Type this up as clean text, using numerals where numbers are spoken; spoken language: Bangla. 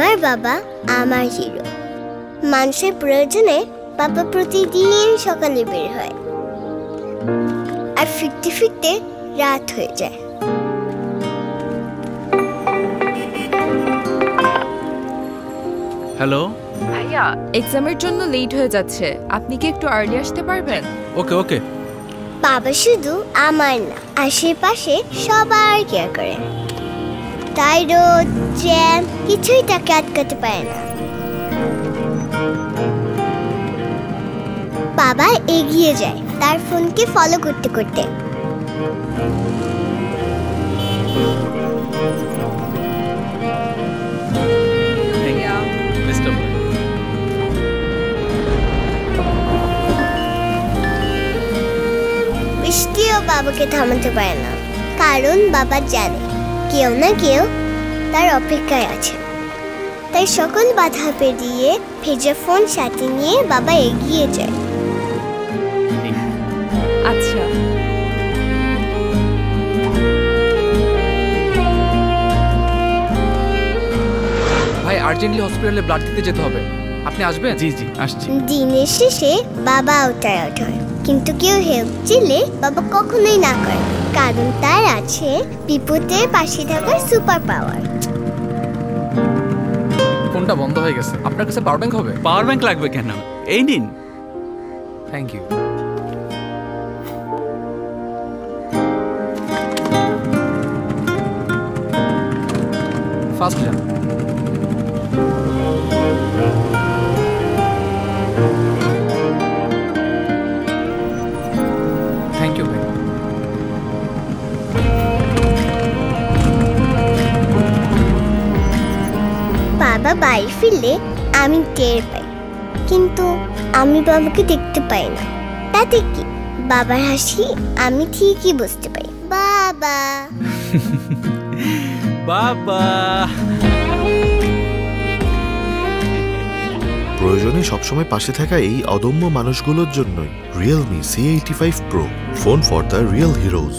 আমার বাবা আমার হিরো। মানুষের প্রয়োজনে বাবা প্রতিদিন সকালে বের হয়, আর ফিরতে ফিরতে রাত হয়ে যায়। হ্যালো ভাইয়া, এক্সামের জন্য লেট হয়ে যাচ্ছে, আপনি কি একটু আর্লি আসতে পারবেন? ওকে ওকে। বাবা শুধু আমার না, আশেপাশে সবার কেয়ার করে, তাই রোদ জ্যাম কিছুই তাকে আটকাতে পারে না। বাবা এগিয়ে যায় তার ফোনকে ফলো করতে করতে। বৃষ্টিও বাবাকে থামাতে পারে না, কারণ বাবা জানে কেউ না কেউ তার অপেক্ষায় আছে। তাই সকল বাধা পেরিয়ে ভেজা ফোন সাথে নিয়ে বাবা এগিয়ে যায়। আচ্ছা, ভাই আর্জেন্টলি হসপিটালে ব্লাড দিতে যেতে হবে, আপনি আসবেন? জি জি আসছি। দিনের শেষে বাবা আউট হয়, কিন্তু কেউ হেল্প চাইলে বাবা কখনোই না করে, কারণ তার আছে বিপদের পাশে থাকার সুপার পাওয়ার। ফোনটা বন্ধ হয়ে গেছে, আপনার কাছে পাওয়ার ব্যাংক হবে? পাওয়ার ব্যাংক লাগবে কেন? এই নিন। Thank you. ফাস্ট যান। থ্যাংক ইউ ভাই। বাবা বাড়ি ফিরলে আমি টের পাই, কিন্তু আমি বাবাকে দেখতে পাই না। তাতে কি, বাবার হাসি আমি ঠিকই বুঝতে পারি। বাবা বাবা। প্রয়োজনে সবসময় পাশে থাকা এই অদম্য মানুষগুলোর জন্যই Realme C85 Pro, phone for the real heroes.